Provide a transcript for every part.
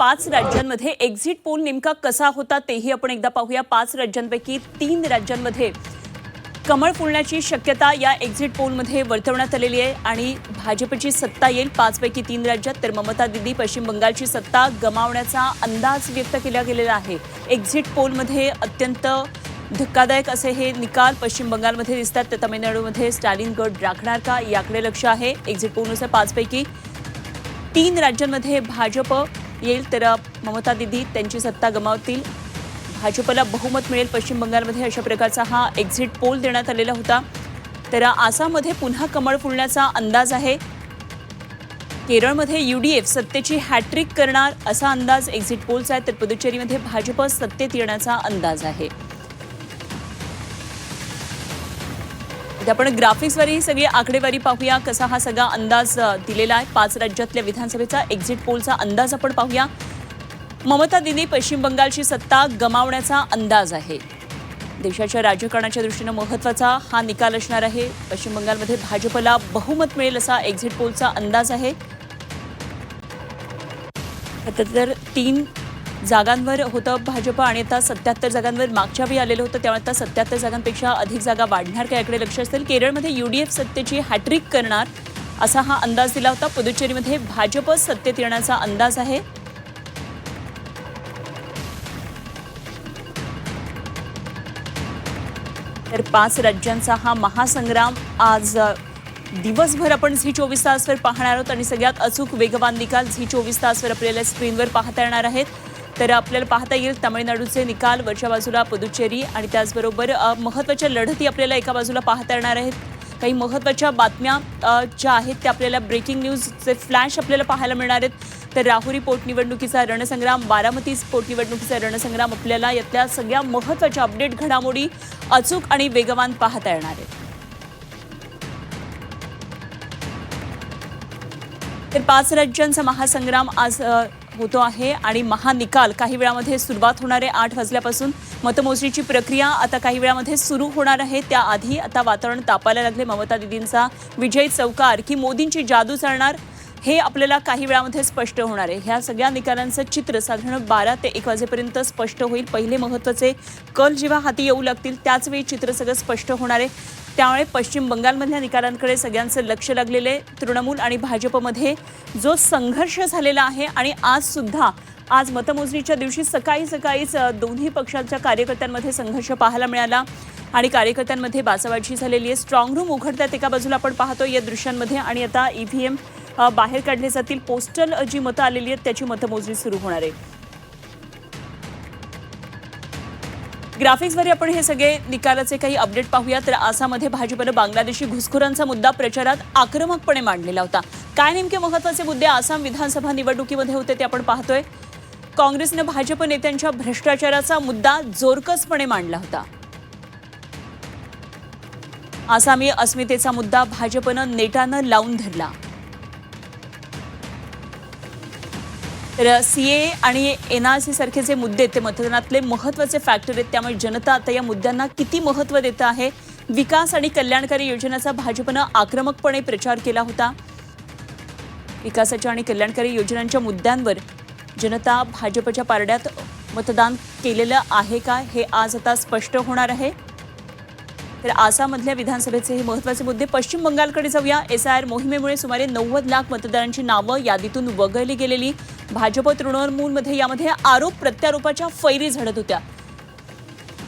5 राज्यांमध्ये exit poll नेमका कसा होता तेही आपण एकदा पाहूया। 5 राज्यांपैकी 3 राज्यांमध्ये कमळ फुलण्याची शक्यता या एक्झिट पोलमध्ये वर्तवण्यात आलेली आहे आणि भाजपची सत्ता येईल 5 पैकी 3 राज्यात। तर ममता दीदी पश्चिम बंगालची सत्ता गमावण्याचा अंदाज व्यक्त केला गेलेला आहे। एक्झिट पोलमध्ये अत्यंत धक्कादायक असे हे निकाल पश्चिम बंगालमध्ये दिसतात, तर तमिळनाडूमध्ये स्टॅलिन गड राखणार का याकडे लक्ष आहे। एक्झिट पोलनुसार 5 पैकी 3 राज्यांमध्ये भाजप येईल, तर ममता दीदी त्यांची सत्ता गमावतील, भाजपला बहुमत मिळेल पश्चिम बंगालमध्ये, अशा प्रकारचा हा एक्झिट पोल देण्यात आलेला होता। तर आसाममध्ये पुन्हा कमळ फुलण्याचा अंदाज आहे। केरळमध्ये UDF सत्तेची हॅट्रिक करणार असा अंदाज एक्झिट पोलचा आहे, तर पुदुच्चेरीमध्ये भाजप सत्तेत येण्याचा अंदाज आहे। आपण ग्राफिक्सवर ही सगळी आकडेवारी पाहूया, कसा हा सगळा अंदाज दिलेला आहे। 5 राज्यातल्या विधानसभेचा एक्झिट पोलचा अंदाज आपण पाहूया। ममता दीदी पश्चिम बंगालची सत्ता गमावण्याचा अंदाज आहे। देशाच्या राजकारणाच्या दृष्टीने महत्त्वाचा हा निकाल असणार आहे। पश्चिम बंगालमध्ये भाजपला बहुमत मिळेल असा एक्झिट पोलचा अंदाज आहे। तर 3 जागांवर होतं भाजप आणि आता 77 जागांवर मागच्या वेळी आलेलं होतं, त्यामुळे आता 77 जागांपेक्षा अधिक जागा वाढणार का याकडे लक्ष असेल। केरळमध्ये UDF सत्तेची हॅट्रिक करणार असा हा अंदाज दिला होता। पुदुच्चेरीमध्ये भाजप सत्तेत येण्याचा अंदाज आहे। तर 5 राज्यांचा हा महासंग्राम आज दिवसभर आपण झी 24 तासवर पाहणार आहोत आणि सगळ्यात अचूक वेगवान निकाल झी 24 तासवर आपल्याला स्क्रीनवर पाहता येणार आहेत। तर आपल्याला पाहता येईल तमिळनाडूचे निकाल, वरच्या बाजूला पुदुच्चेरी आणि त्याचबरोबर महत्त्वाच्या लढती आपल्याला एका बाजूला पाहता येणार आहेत। काही महत्त्वाच्या बातम्या ज्या आहेत त्या आपल्याला ब्रेकिंग न्यूजचे फ्लॅश आपल्याला पाहायला मिळणार आहेत। तर राहुरी पोटनिवडणुकीचा रणसंग्राम, बारामती पोटनिवडणुकीचा रणसंग्राम, आपल्याला यातल्या सगळ्या महत्त्वाच्या अपडेट घडामोडी अचूक आणि वेगवान पाहता येणार आहेत। तर 5 राज्यांचा महासंग्राम आज होतो आहे आणि महानिकाल काही वेळामध्ये सुरुवात होणार आहे। 8 वाजल्यापासून मतमोजणीची प्रक्रिया आता काही वेळामध्ये सुरू होणार आहे। त्याआधी आता वातावरण तापायला लागले। ममता दीदींचा विजय चौकार की मोदींची जादू चालणार हे आपल्याला काही वेळामध्ये स्पष्ट होणार आहे। ह्या सगळ्या निकालांचं चित्र साधारण 12 ते 1 वाजेपर्यंत स्पष्ट होईल। पहिले महत्त्वाचे कल जेव्हा हाती येऊ लागतील त्याच वेळी चित्र सगळं स्पष्ट होणार आहे। त्यामुळे पश्चिम बंगालमधल्या निकालांकडे सगळ्यांचं लक्ष लागलेलं आहे। तृणमूल आणि भाजपमध्ये जो संघर्ष झालेला आहे आणि आज मतमोजणीच्या दिवशी सकाळीच दोन्ही पक्षांच्या कार्यकर्त्यांमध्ये संघर्ष पाहायला मिळाला आणि कार्यकर्त्यांमध्ये बाचाबाची झालेली आहे। स्ट्रॉंग रूम उघडतात एका बाजूला आपण पाहतो या दृश्यांमध्ये आणि आता EVM बाहेर काढले जातील। पोस्टल जी मतं आलेली आहेत त्याची मतमोजणी सुरू होणार आहे। ग्राफिक्सवर आपण हे सगळे निकालाचे काही अपडेट पाहूया। तर आसाममध्ये भाजपने बांगलादेशी घुसखोरांचा मुद्दा प्रचारात आक्रमकपणे मांडलेला होता। काय नेमके महत्त्वाचे मुद्दे आसाम विधानसभा निवडणुकीमध्ये होते ते आपण पाहतोय। काँग्रेसने भाजप नेत्यांच्या भ्रष्टाचाराचा मुद्दा जोरकसपणे मांडला होता। आसामी अस्मितेचा मुद्दा भाजपनं नेटानं लावून धरला। तर CAA आणि NRC सारखे जे मुद्दे ते मतदानातले महत्त्वाचे फॅक्टर आहेत, त्यामुळे जनता आता या मुद्द्यांना किती महत्त्व देत आहे। विकास आणि कल्याणकारी योजनांचा भाजपनं आक्रमकपणे प्रचार केला होता। विकासाच्या आणि कल्याणकारी योजनांच्या मुद्द्यांवर जनता भाजपच्या पारड्यात मतदान केलेलं आहे का हे आज आता स्पष्ट होणार आहे। तर आसाममधल्या विधानसभेचे हे महत्त्वाचे मुद्दे। पश्चिम बंगालकडे जाऊया। SIR मोहिमेमुळे सुमारे 90 लाख मतदारांची नावं यादीतून वगळली गेलेली। भाजप तृणमूलमध्ये यामध्ये आरोप प्रत्यारोपाच्या फैरी झडत होत्या।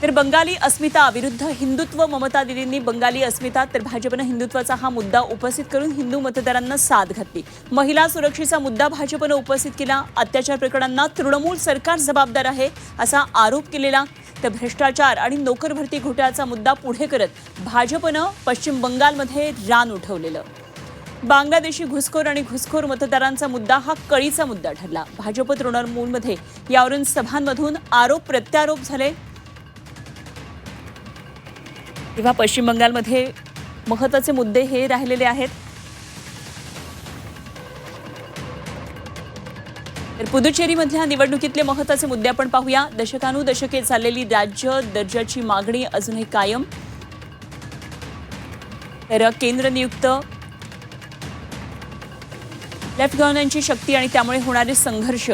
तर बंगाली अस्मिता विरुद्ध हिंदुत्व, ममता दीदींनी बंगाली अस्मिता, तर भाजपनं हिंदुत्वाचा हा मुद्दा उपस्थित करून हिंदू मतदारांना साथ घातली। महिला सुरक्षेचा मुद्दा भाजपनं उपस्थित केला। अत्याचार प्रकरणांना तृणमूल सरकार जबाबदार आहे असा आरोप केलेला। तर भ्रष्टाचार आणि नोकर भरती घोटाळ्याचा मुद्दा पुढे करत भाजपनं पश्चिम बंगालमध्ये रान उठवलेलं। बांगलादेशी घुसखोर आणि घुसखोर मतदारांचा मुद्दा हा कळीचा मुद्दा ठरला। भाजप तृणमूलमध्ये यावरून सभांमधून आरोप प्रत्यारोप झाले। तेव्हा पश्चिम बंगालमध्ये महत्त्वाचे मुद्दे हे राहिलेले आहेत। तर पुदुच्चेरीमधल्या निवडणुकीतले महत्त्वाचे मुद्दे आपण पाहूया। दशकानुदशके चाललेली राज्य दर्जाची मागणी अजूनही कायम। तर केंद्र नियुक्त लेफ्ट गव्हर्नरची शक्ती आणि त्यामुळे होणारे संघर्ष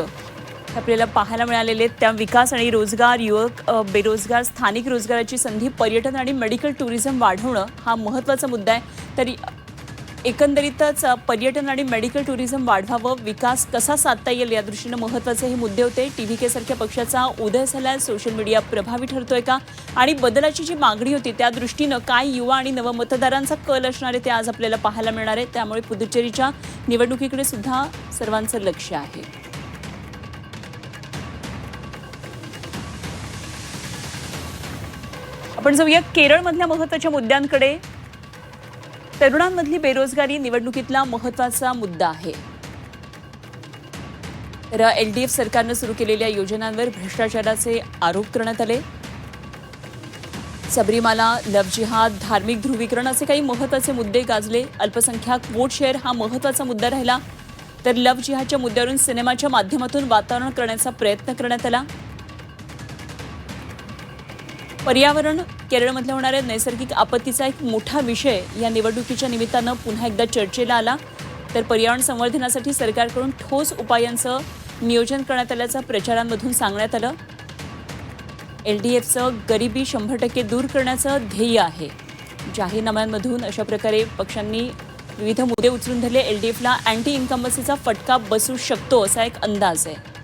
आपल्याला पाहायला मिळालेले त्या विकास आणि रोजगार, युवक बेरोजगार, स्थानिक रोजगाराची संधी, पर्यटन आणि मेडिकल टुरिझम वाढवणं हा महत्त्वाचा मुद्दा आहे. तरी एकंदरीतच पर्यटन आणि मेडिकल टुरिझम वाढवावं, विकास कसा साधता येईल या दृष्टीनं महत्त्वाचे हे मुद्दे होते. TVK सारख्या पक्षाचा उदय झाल्यास सोशल मीडिया प्रभावी ठरतोय का, आणि बदलाची जी मागणी होती त्या दृष्टीनं काय युवा आणि नवमतदारांचा कल असणार आहे ते आज आपल्याला पाहायला मिळणार आहे. त्यामुळे पुदुच्चेरीच्या निवडणुकीकडे सुद्धा सर्वांचं लक्ष आहे. आपण जाऊया केरळमधल्या महत्त्वाच्या मुद्द्यांकडे. तरुणांमधली बेरोजगारी निवडणुकीतला महत्त्वाचा मुद्दा आहे. तर LDF सरकारनं सुरू केलेल्या योजनांवर भ्रष्टाचाराचे आरोप करण्यात आले. सबरीमाला, लव्ह जिहाद, धार्मिक ध्रुवीकरण असे काही महत्त्वाचे मुद्दे गाजले. अल्पसंख्याक वोट शेअर हा महत्त्वाचा मुद्दा राहिला. तर लव्ह जिहादच्या मुद्द्यावरून सिनेमाच्या माध्यमातून वातावरण करण्याचा प्रयत्न करण्यात आला. पर्यावरण, केरळमधल्या होणाऱ्या नैसर्गिक आपत्तीचा एक मोठा विषय या निवडणुकीच्या निमित्तानं पुन्हा एकदा चर्चेला आला. तर पर्यावरण संवर्धनासाठी सरकारकडून ठोस उपायांचं नियोजन करण्यात आल्याचं प्रचारांमधून सांगण्यात आलं. LDFचं गरिबी 100% दूर करण्याचं ध्येय आहे. जाहीरनाम्यांमधून अशा प्रकारे पक्षांनी विविध मुद्दे उचलून धरले. LDFला अँटी इन्कम्बन्सीचा फटका बसू शकतो असा एक अंदाज आहे.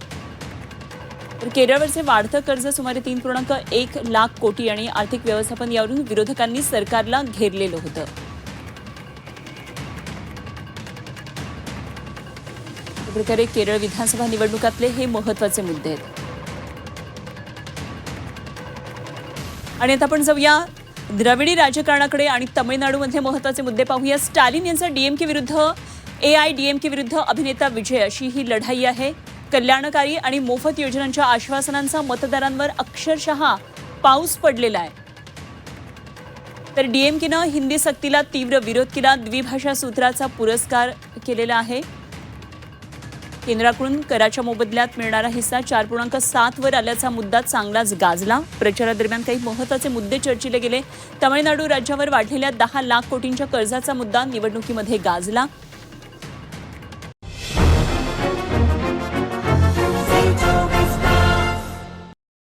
तर केरळवरचे वाढतं कर्ज सुमारे 3.1 लाख कोटी आणि आर्थिक व्यवस्थापन यावरून विरोधकांनी सरकारला घेरलेलं होतं. या प्रकारे केरळ विधानसभा निवडणुकातले हे महत्त्वाचे मुद्दे आहेत. आणि आता आपण जाऊया द्रविडी राजकारणाकडे आणि तमिळनाडूमध्ये महत्त्वाचे मुद्दे पाहूया. स्टॅलिन यांचा DMK विरुद्ध AIDMK विरुद्ध अभिनेता विजय अशी ही लढाई आहे. कल्याणकारी आणि मोफत योजनांच्या आश्वासनांचा मतदारांवर अक्षरशः पाऊस पडलेला आहे. तर DMKनं हिंदी सक्तीला तीव्र विरोध केला. द्विभाषा सूत्राचा पुरस्कार केलेला आहे. केंद्राकडून कराच्या मोबदल्यात मिळणारा हिस्सा 4.7 वर आल्याचा मुद्दा चांगलाच गाजला. प्रचारादरम्यान काही महत्त्वाचे मुद्दे चर्चिले गेले. तमिळनाडू राज्यावर वाढलेल्या 10 लाख कोटींच्या कर्जाचा मुद्दा निवडणुकीमध्ये गाजला.